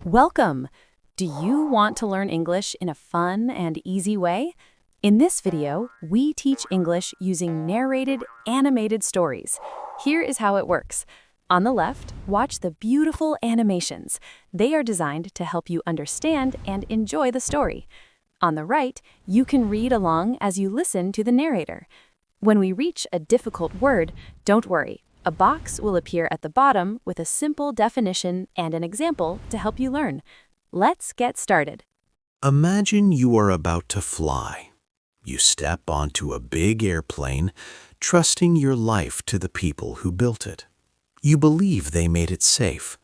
Welcome! Do you want to learn English in a fun and easy way? In this video, we teach English using narrated, animated stories. Here is how it works. On the left, watch the beautiful animations. They are designed to help you understand and enjoy the story. On the right, you can read along as you listen to the narrator. When we reach a difficult word, don't worry. A box will appear at the bottom with a simple definition and an example to help you learn. Let's get started. Imagine you are about to fly. You step onto a big airplane, trusting your life to the people who built it. You believe they made it safe.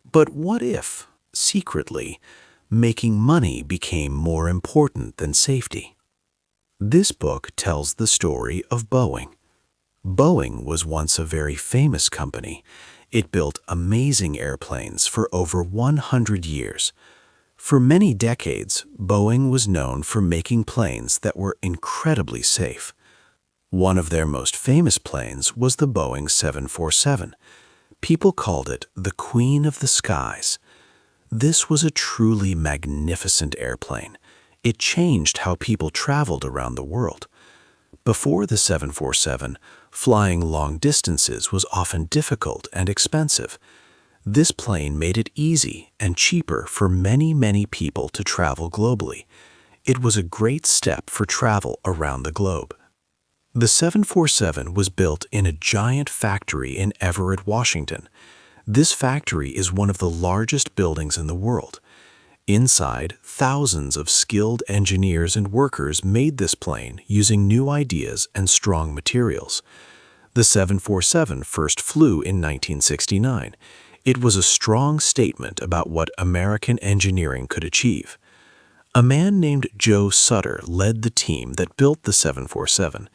But what if, secretly, making money became more important than safety? This book tells the story of Boeing. Boeing was once a very famous company. It built amazing airplanes for over 100 years. For many decades, Boeing was known for making planes that were incredibly safe. One of their most famous planes was the Boeing 747. People called it the Queen of the Skies. This was a truly magnificent airplane. It changed how people traveled around the world. Before the 747, flying long distances was often difficult and expensive. This plane made it easy and cheaper for many people to travel globally. It was a great step for travel around the globe. The 747 was built in a giant factory in Everett, Washington. This factory is one of the largest buildings in the world. Inside, thousands of skilled engineers and workers made this plane using new ideas and strong materials. The 747 first flew in 1969. It was a strong statement about what American engineering could achieve. A man named Joe Sutter led the team that built the 747.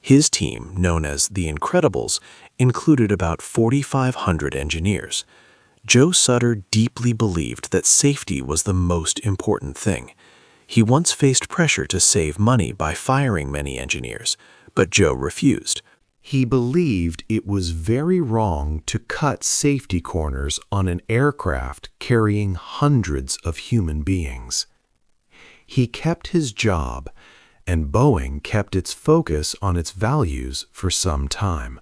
His team, known as the Incredibles, included about 4,500 engineers. Joe Sutter deeply believed that safety was the most important thing. He once faced pressure to save money by firing many engineers, but Joe refused. He believed it was very wrong to cut safety corners on an aircraft carrying hundreds of human beings. He kept his job, and Boeing kept its focus on its values for some time.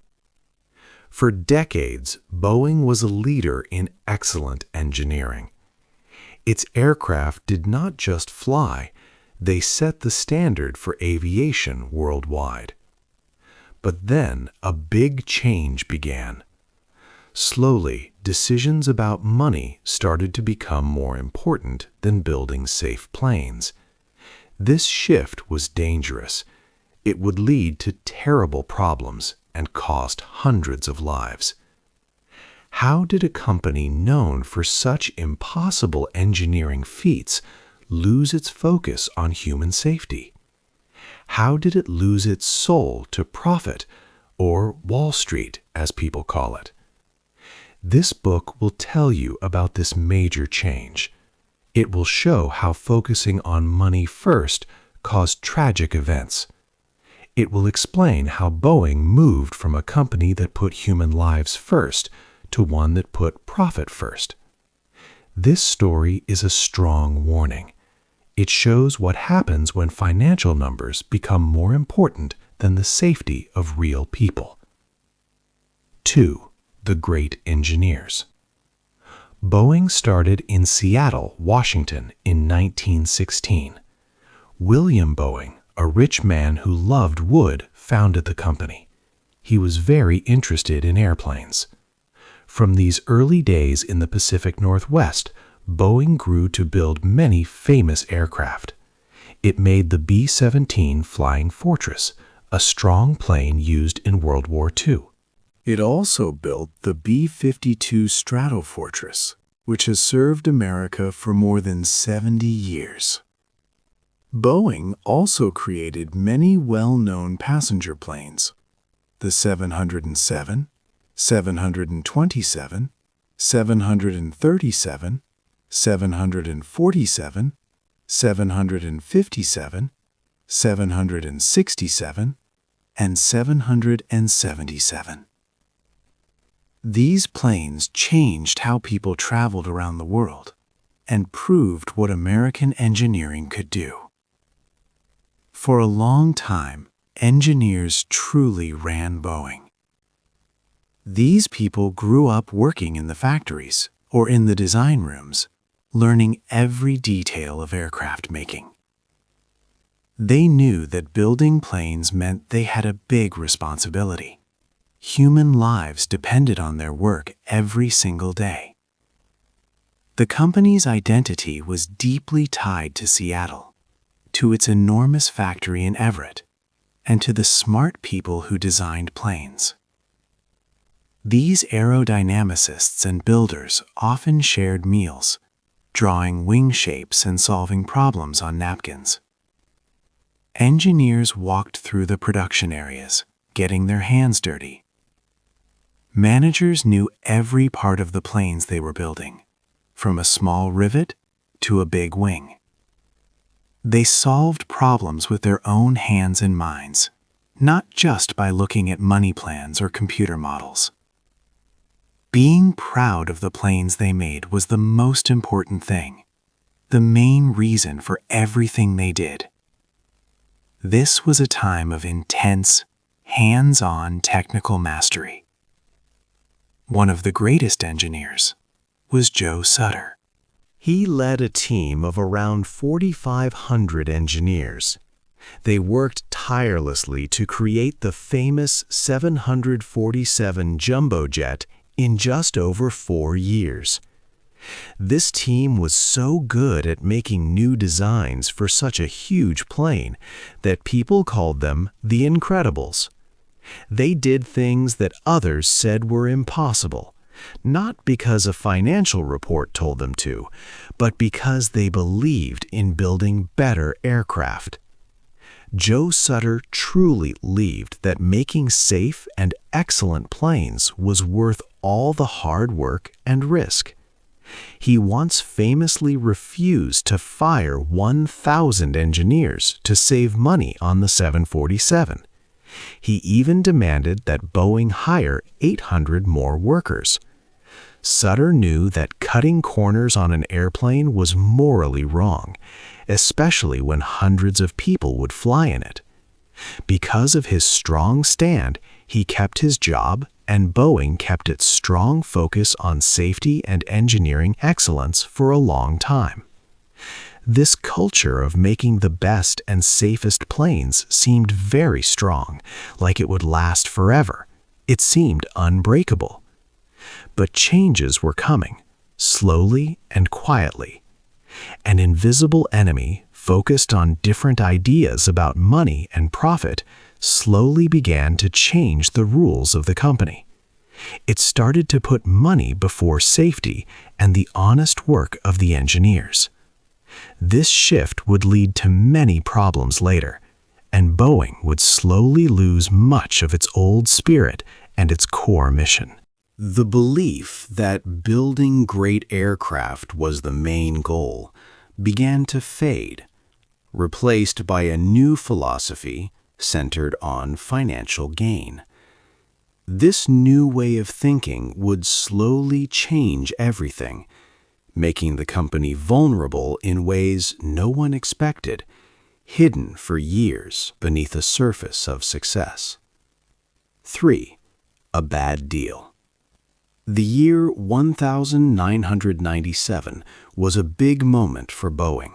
For decades, Boeing was a leader in excellent engineering. Its aircraft did not just fly, they set the standard for aviation worldwide. But then a big change began. Slowly, decisions about money started to become more important than building safe planes. This shift was dangerous. It would lead to terrible problems and cost hundreds of lives. How did a company known for such impossible engineering feats lose its focus on human safety? How did it lose its soul to profit, or Wall Street, as people call it? This book will tell you about this major change. It will show how focusing on money first caused tragic events. It will explain how Boeing moved from a company that put human lives first to one that put profit first. This story is a strong warning. It shows what happens when financial numbers become more important than the safety of real people. 2. The Great Engineers. Boeing started in Seattle, Washington in 1916. William Boeing, a rich man who loved wood, founded the company. He was very interested in airplanes. From these early days in the Pacific Northwest, Boeing grew to build many famous aircraft. It made the B-17 Flying Fortress, a strong plane used in World War II. It also built the B-52 Stratofortress, which has served America for more than 70 years. Boeing also created many well-known passenger planes: the 707, 727, 737, 747, 757, 767, and 777. These planes changed how people traveled around the world. and proved what American engineering could do. For a long time, engineers truly ran Boeing. These people grew up working in the factories or in the design rooms, learning every detail of aircraft making. They knew that building planes meant they had a big responsibility. Human lives depended on their work every single day. The company's identity was deeply tied to Seattle, to its enormous factory in Everett, and to the smart people who designed planes. These aerodynamicists and builders often shared meals, drawing wing shapes and solving problems on napkins. Engineers walked through the production areas, getting their hands dirty. Managers knew every part of the planes they were building, from a small rivet to a big wing. They solved problems with their own hands and minds, not just by looking at money plans or computer models. Being proud of the planes they made was the most important thing, the main reason for everything they did. This was a time of intense, hands-on technical mastery. One of the greatest engineers was Joe Sutter. He led a team of around 4,500 engineers. They worked tirelessly to create the famous 747 jumbo jet in just over 4 years. This team was so good at making new designs for such a huge plane that people called them the Incredibles. They did things that others said were impossible, not because a financial report told them to, but because they believed in building better aircraft. Joe Sutter truly believed that making safe and excellent planes was worth all the hard work and risk. He once famously refused to fire 1,000 engineers to save money on the 747. He even demanded that Boeing hire 800 more workers. Sutter knew that cutting corners on an airplane was morally wrong, especially when hundreds of people would fly in it. Because of his strong stand, he kept his job, and Boeing kept its strong focus on safety and engineering excellence for a long time. This culture of making the best and safest planes seemed very strong, like it would last forever. It seemed unbreakable. But changes were coming, slowly and quietly. An invisible enemy, focused on different ideas about money and profit, slowly began to change the rules of the company. It started to put money before safety and the honest work of the engineers. This shift would lead to many problems later, and Boeing would slowly lose much of its old spirit and its core mission. The belief that building great aircraft was the main goal began to fade, replaced by a new philosophy centered on financial gain. This new way of thinking would slowly change everything, making the company vulnerable in ways no one expected, hidden for years beneath a surface of success. 3. A bad deal. The year 1997 was a big moment for Boeing.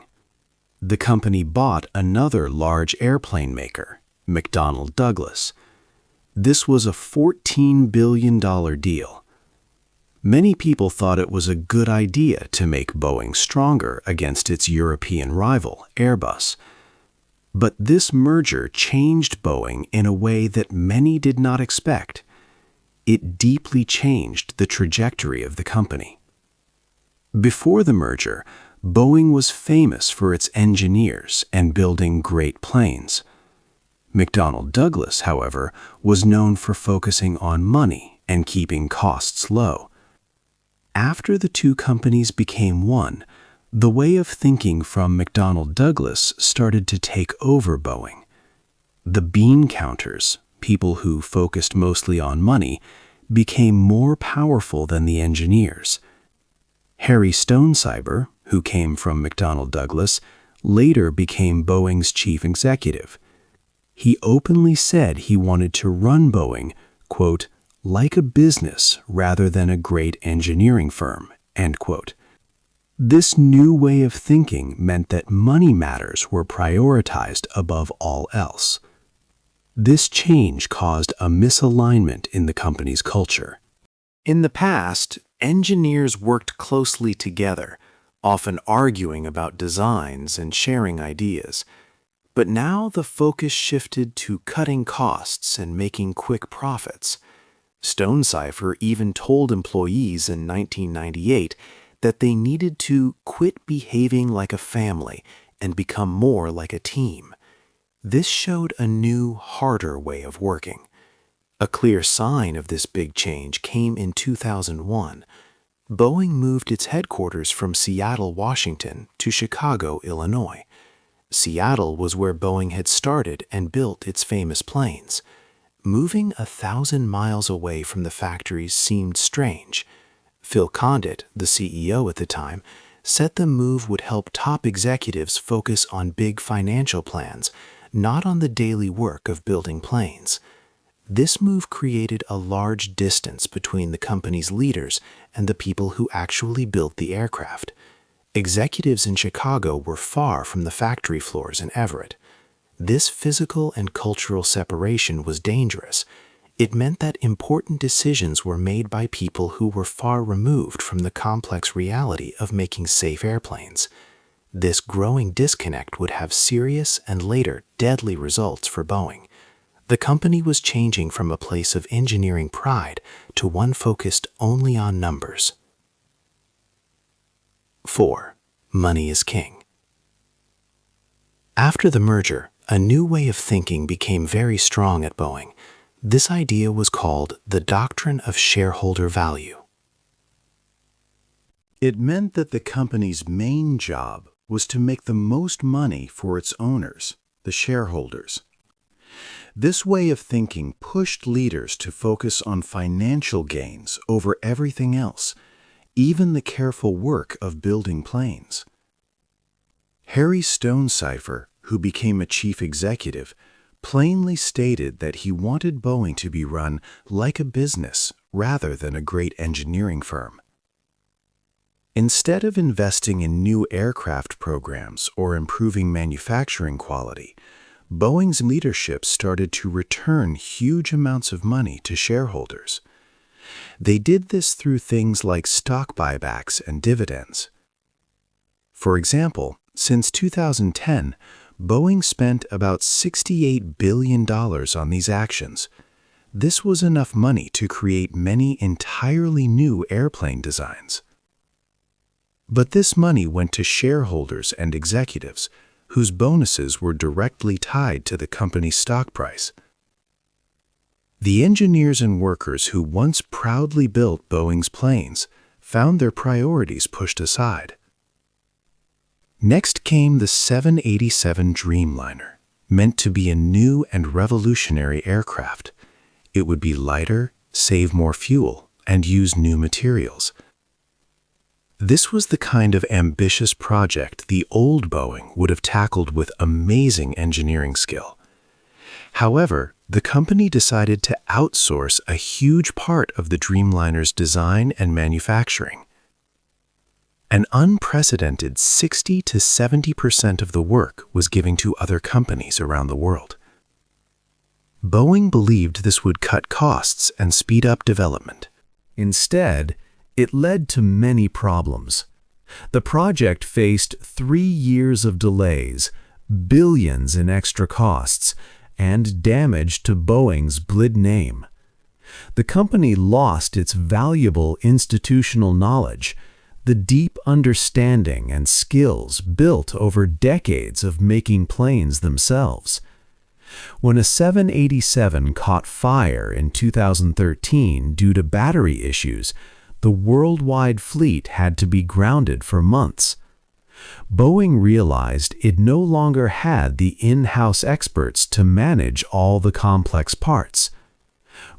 The company bought another large airplane maker, McDonnell Douglas. This was a $14 billion deal. Many people thought it was a good idea to make Boeing stronger against its European rival, Airbus. But this merger changed Boeing in a way that many did not expect. It deeply changed the trajectory of the company. Before the merger, Boeing was famous for its engineers and building great planes. McDonnell Douglas, however, was known for focusing on money and keeping costs low. After the two companies became one, the way of thinking from McDonnell Douglas started to take over Boeing. The bean counters, people who focused mostly on money, became more powerful than the engineers. Harry Stonesiber, who came from McDonnell Douglas, later became Boeing's chief executive. He openly said he wanted to run Boeing, quote, like a business rather than a great engineering firm, end quote. This new way of thinking meant that money matters were prioritized above all else. This change caused a misalignment in the company's culture. In the past, engineers worked closely together, often arguing about designs and sharing ideas. But now the focus shifted to cutting costs and making quick profits. Stonecipher even told employees in 1998 that they needed to quit behaving like a family and become more like a team. This showed a new, harder way of working. A clear sign of this big change came in 2001. Boeing moved its headquarters from Seattle, Washington, to Chicago, Illinois. Seattle was where Boeing had started and built its famous planes. Moving 1,000 miles away from the factories seemed strange. Phil Condit, the CEO at the time, said the move would help top executives focus on big financial plans, not on the daily work of building planes. This move created a large distance between the company's leaders and the people who actually built the aircraft. Executives in Chicago were far from the factory floors in Everett. This physical and cultural separation was dangerous. It meant that important decisions were made by people who were far removed from the complex reality of making safe airplanes. This growing disconnect would have serious and later deadly results for Boeing. The company was changing from a place of engineering pride to one focused only on numbers. 4. Money is king. After the merger, a new way of thinking became very strong at Boeing. This idea was called the doctrine of shareholder value. It meant that the company's main job was to make the most money for its owners, the shareholders. This way of thinking pushed leaders to focus on financial gains over everything else, even the careful work of building planes. Harry Stonecipher, who became a chief executive, plainly stated that he wanted Boeing to be run like a business rather than a great engineering firm. Instead of investing in new aircraft programs or improving manufacturing quality, Boeing's leadership started to return huge amounts of money to shareholders. They did this through things like stock buybacks and dividends. For example, since 2010, Boeing spent about $68 billion on these actions. This was enough money to create many entirely new airplane designs. But this money went to shareholders and executives, whose bonuses were directly tied to the company's stock price. The engineers and workers who once proudly built Boeing's planes found their priorities pushed aside. Next came the 787 Dreamliner, meant to be a new and revolutionary aircraft. It would be lighter, save more fuel, and use new materials. This was the kind of ambitious project the old Boeing would have tackled with amazing engineering skill. However, the company decided to outsource a huge part of the Dreamliner's design and manufacturing. An unprecedented 60 to 70% of the work was given to other companies around the world. Boeing believed this would cut costs and speed up development. Instead, it led to many problems. The project faced 3 years of delays, billions in extra costs, and damage to Boeing's blid name. The company lost its valuable institutional knowledge, the deep understanding and skills built over decades of making planes themselves. When a 787 caught fire in 2013 due to battery issues, the worldwide fleet had to be grounded for months. Boeing realized it no longer had the in-house experts to manage all the complex parts.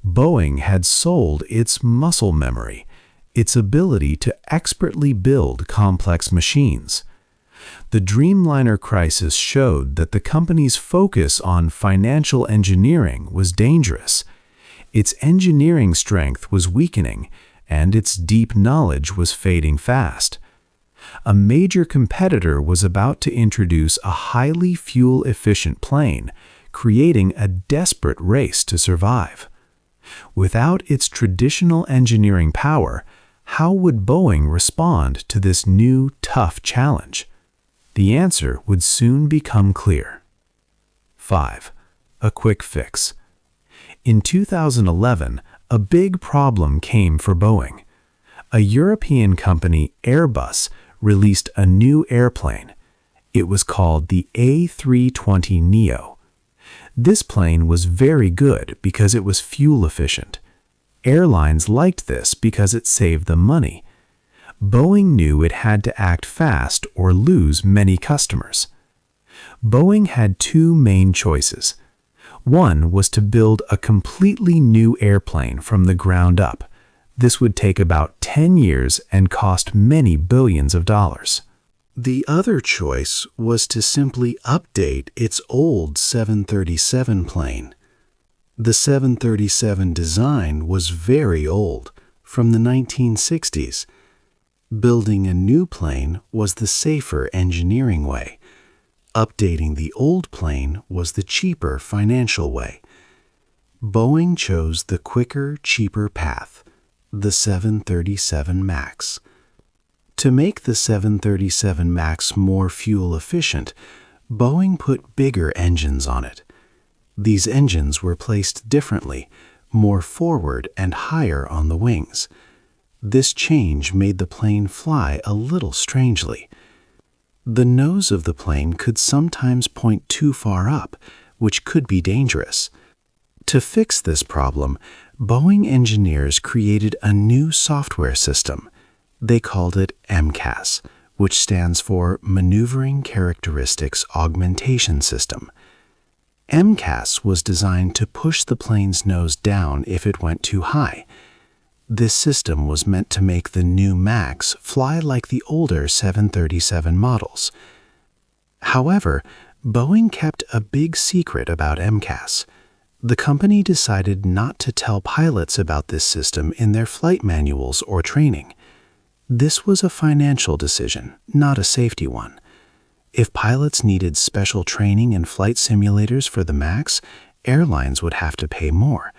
Boeing had sold its muscle memory, its ability to expertly build complex machines. The Dreamliner crisis showed that the company's focus on financial engineering was dangerous. Its engineering strength was weakening, and its deep knowledge was fading fast. A major competitor was about to introduce a highly fuel-efficient plane, creating a desperate race to survive. Without its traditional engineering power, how would Boeing respond to this new, tough challenge? The answer would soon become clear. 5. A quick fix. In 2011, a big problem came for Boeing. A European company, Airbus, released a new airplane. It was called the A320neo. This plane was very good because it was fuel efficient. Airlines liked this because it saved them money. Boeing knew it had to act fast or lose many customers. Boeing had two main choices. One was to build a completely new airplane from the ground up. This would take about 10 years and cost many billions of dollars. The other choice was to simply update its old 737 plane. The 737 design was very old, from the 1960s. Building a new plane was the safer engineering way. Updating the old plane was the cheaper financial way. Boeing chose the quicker, cheaper path, the 737 MAX. To make the 737 MAX more fuel efficient, Boeing put bigger engines on it. These engines were placed differently, more forward and higher on the wings. This change made the plane fly a little strangely. The nose of the plane could sometimes point too far up, which could be dangerous. To fix this problem, Boeing engineers created a new software system. They called it MCAS, which stands for Maneuvering Characteristics Augmentation System. MCAS was designed to push the plane's nose down if it went too high. This system was meant to make the new MAX fly like the older 737 models. However, Boeing kept a big secret about MCAS. The company decided not to tell pilots about this system in their flight manuals or training. This was a financial decision, not a safety one. If pilots needed special training and flight simulators for the MAX, airlines would have to pay more.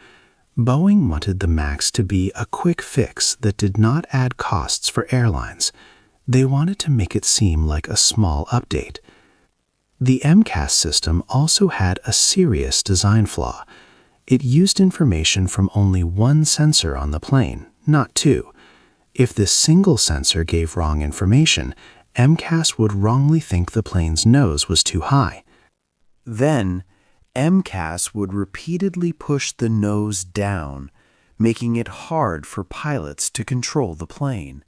Boeing wanted the MAX to be a quick fix that did not add costs for airlines. They wanted to make it seem like a small update. The MCAS system also had a serious design flaw. It used information from only one sensor on the plane, not two. If this single sensor gave wrong information, MCAS would wrongly think the plane's nose was too high. Then, MCAS would repeatedly push the nose down, making it hard for pilots to control the plane.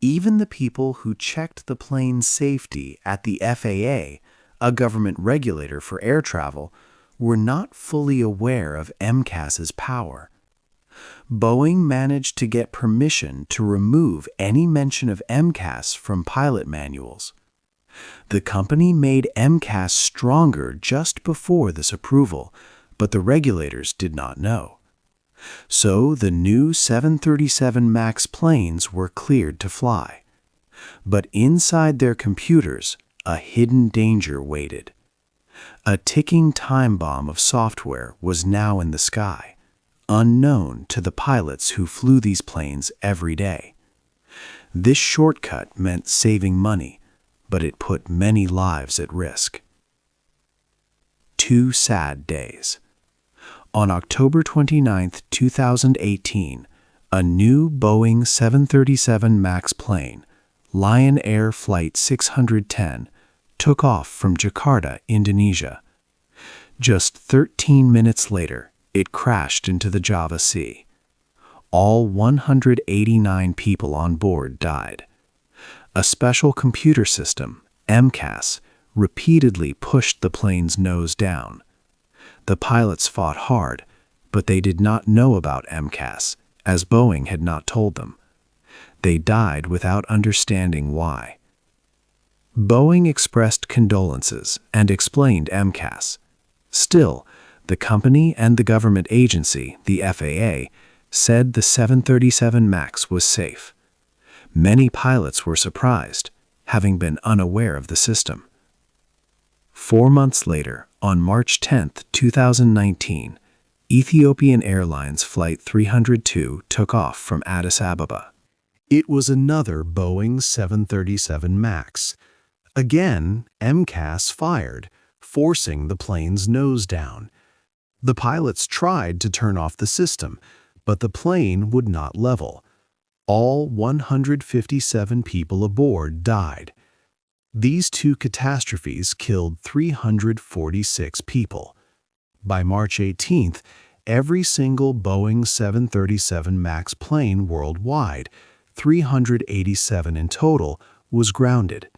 Even the people who checked the plane's safety at the FAA, a government regulator for air travel, were not fully aware of MCAS's power. Boeing managed to get permission to remove any mention of MCAS from pilot manuals. The company made MCAS stronger just before this approval, but the regulators did not know. So the new 737 MAX planes were cleared to fly. But inside their computers, a hidden danger waited. A ticking time bomb of software was now in the sky, unknown to the pilots who flew these planes every day. This shortcut meant saving money, but it put many lives at risk. 2 sad days. On October 29, 2018, a new Boeing 737 MAX plane, Lion Air Flight 610, took off from Jakarta, Indonesia. Just 13 minutes later, it crashed into the Java Sea. All 189 people on board died. A special computer system, MCAS, repeatedly pushed the plane's nose down. The pilots fought hard, but they did not know about MCAS, as Boeing had not told them. They died without understanding why. Boeing expressed condolences and explained MCAS. Still, the company and the government agency, the FAA, said the 737 MAX was safe. Many pilots were surprised, having been unaware of the system. 4 months later, on March 10, 2019, Ethiopian Airlines Flight 302 took off from Addis Ababa. It was another Boeing 737 MAX. Again, MCAS fired, forcing the plane's nose down. The pilots tried to turn off the system, but the plane would not level. All 157 people aboard died. These two catastrophes killed 346 people. By March 18th, every single Boeing 737 MAX plane worldwide, 387 in total, was grounded.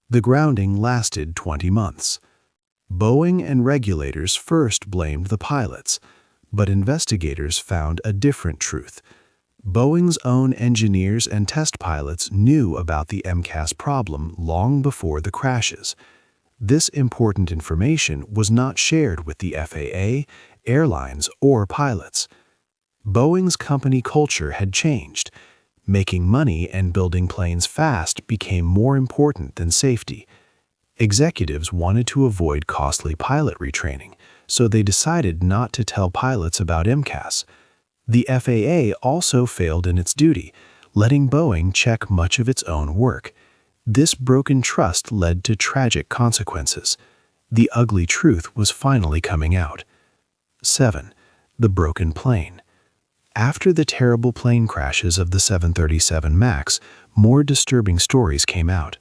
The grounding lasted 20 months. Boeing and regulators first blamed the pilots, but investigators found a different truth. Boeing's own engineers and test pilots knew about the MCAS problem long before the crashes. This important information was not shared with the FAA, airlines, or pilots. Boeing's company culture had changed. Making money and building planes fast became more important than safety. Executives wanted to avoid costly pilot retraining, so they decided not to tell pilots about MCAS. The FAA also failed in its duty, letting Boeing check much of its own work. This broken trust led to tragic consequences. The ugly truth was finally coming out. 7. The broken plane. After the terrible plane crashes of the 737 MAX, more disturbing stories came out.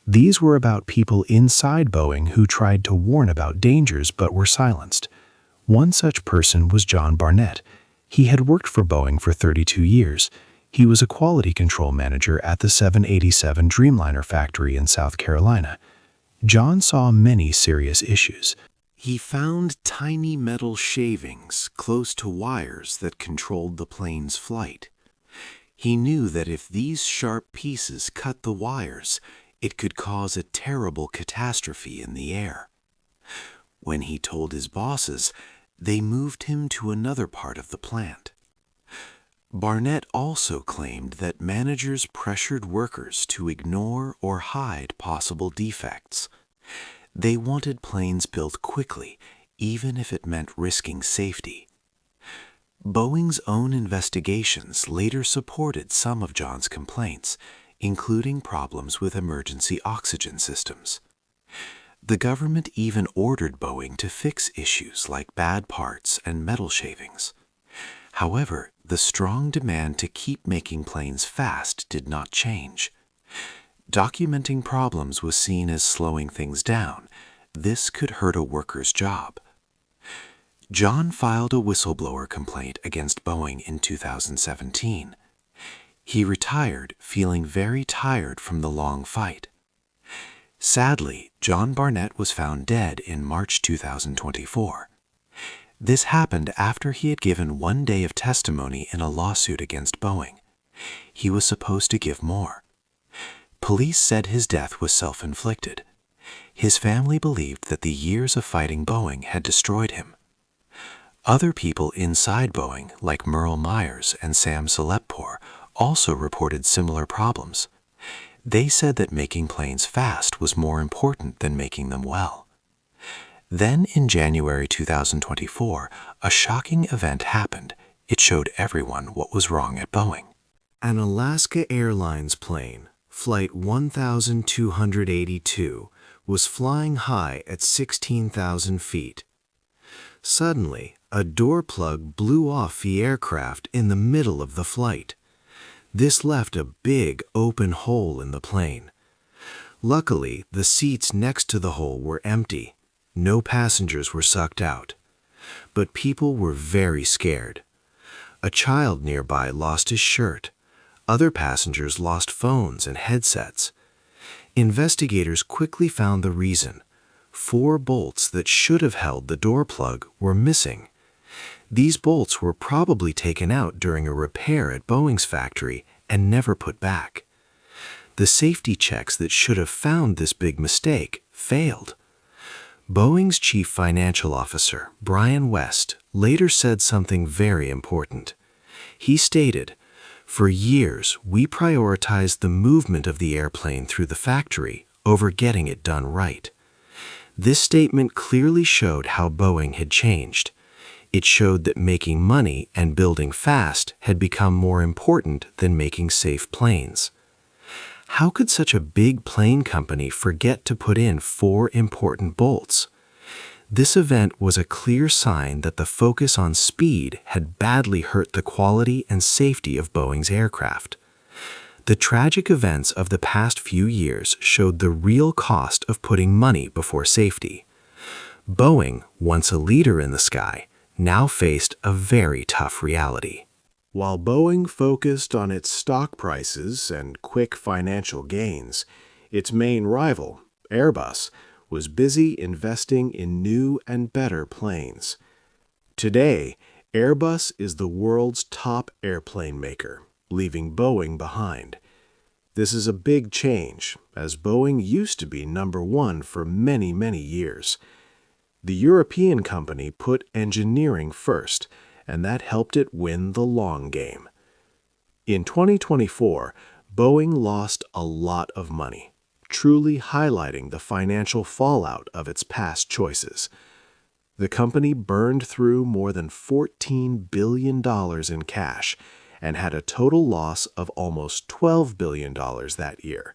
These were about people inside Boeing who tried to warn about dangers but were silenced. One such person was John Barnett. He had worked for Boeing for 32 years. He was a quality control manager at the 787 Dreamliner factory in South Carolina. John saw many serious issues. He found tiny metal shavings close to wires that controlled the plane's flight. He knew that if these sharp pieces cut the wires, it could cause a terrible catastrophe in the air. When he told his bosses, they moved him to another part of the plant. Barnett also claimed that managers pressured workers to ignore or hide possible defects. They wanted planes built quickly, even if it meant risking safety. Boeing's own investigations later supported some of John's complaints, including problems with emergency oxygen systems. The government even ordered Boeing to fix issues like bad parts and metal shavings. However, the strong demand to keep making planes fast did not change. Documenting problems was seen as slowing things down. This could hurt a worker's job. John filed a whistleblower complaint against Boeing in 2017. He retired, feeling very tired from the long fight. Sadly, John Barnett was found dead in March 2024. This happened after he had given 1 day of testimony in a lawsuit against Boeing. He was supposed to give more. Police said his death was self-inflicted. His family believed that the years of fighting Boeing had destroyed him. Other people inside Boeing, like Merle Myers and Sam Saleppour, also reported similar problems. They said that making planes fast was more important than making them well. Then, in January 2024, a shocking event happened. It showed everyone what was wrong at Boeing. An Alaska Airlines plane, Flight 1282, was flying high at 16,000 feet. Suddenly, a door plug blew off the aircraft in the middle of the flight. This left a big open hole in the plane. Luckily, the seats next to the hole were empty. No passengers were sucked out. But people were very scared. A child nearby lost his shirt. Other passengers lost phones and headsets. Investigators quickly found the reason. 4 bolts that should have held the door plug were missing. These bolts were probably taken out during a repair at Boeing's factory and never put back. The safety checks that should have found this big mistake failed. Boeing's chief financial officer, Brian West, later said something very important. He stated, "For years, we prioritized the movement of the airplane through the factory over getting it done right." This statement clearly showed how Boeing had changed. It showed that making money and building fast had become more important than making safe planes. How could such a big plane company forget to put in 4 important bolts? This event was a clear sign that the focus on speed had badly hurt the quality and safety of Boeing's aircraft. The tragic events of the past few years showed the real cost of putting money before safety. Boeing, once a leader in the sky, now faced a very tough reality. While Boeing focused on its stock prices and quick financial gains, its main rival, Airbus, was busy investing in new and better planes. Today, Airbus is the world's top airplane maker, leaving Boeing behind. This is a big change, as Boeing used to be number one for many, many years. The European company put engineering first, and that helped it win the long game. In 2024, Boeing lost a lot of money, truly highlighting the financial fallout of its past choices. The company burned through more than $14 billion in cash and had a total loss of almost $12 billion that year.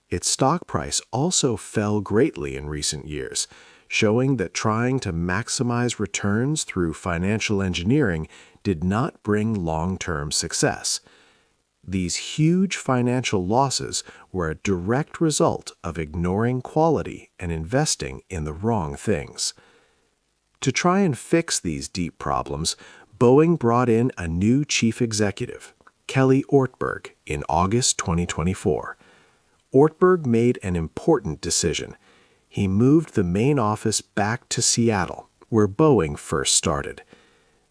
Its stock price also fell greatly in recent years, showing that trying to maximize returns through financial engineering did not bring long-term success. These huge financial losses were a direct result of ignoring quality and investing in the wrong things. To try and fix these deep problems, Boeing brought in a new chief executive, Kelly Ortberg, in August 2024. Ortberg made an important decision. He moved the main office back to Seattle, where Boeing first started.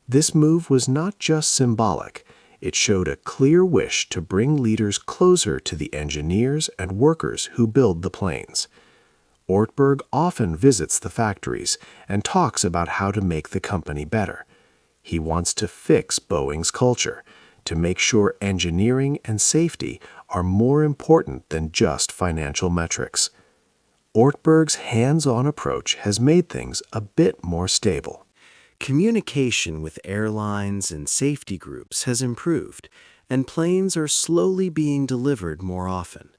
This move was not just symbolic. It showed a clear wish to bring leaders closer to the engineers and workers who build the planes. Ortberg often visits the factories and talks about how to make the company better. He wants to fix Boeing's culture, to make sure engineering and safety are more important than just financial metrics. Ortberg's hands-on approach has made things a bit more stable. Communication with airlines and safety groups has improved, and planes are slowly being delivered more often.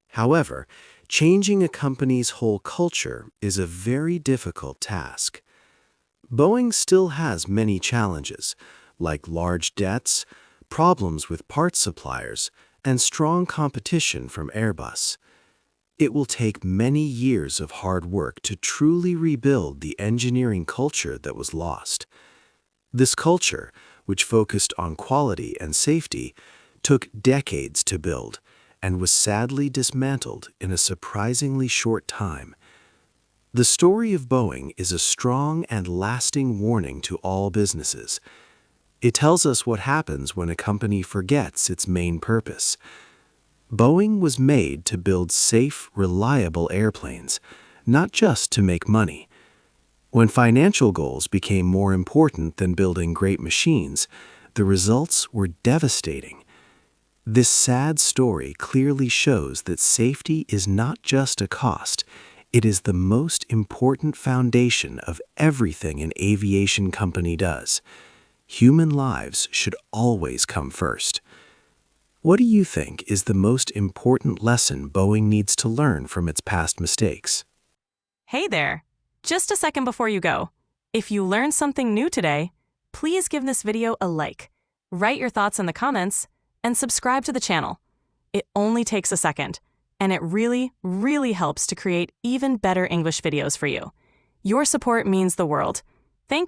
However, changing a company's whole culture is a very difficult task. Boeing still has many challenges, like large debts, problems with parts suppliers, and strong competition from Airbus. It will take many years of hard work to truly rebuild the engineering culture that was lost. This culture, which focused on quality and safety, took decades to build and was sadly dismantled in a surprisingly short time. The story of Boeing is a strong and lasting warning to all businesses. It tells us what happens when a company forgets its main purpose. Boeing was made to build safe, reliable airplanes, not just to make money. When financial goals became more important than building great machines, the results were devastating. This sad story clearly shows that safety is not just a cost, it is the most important foundation of everything an aviation company does. Human lives should always come first. What do you think is the most important lesson Boeing needs to learn from its past mistakes? Hey there! Just a second before you go. If you learned something new today, please give this video a like, write your thoughts in the comments, and subscribe to the channel. It only takes a second, and it really, really helps to create even better English videos for you. Your support means the world. Thank you.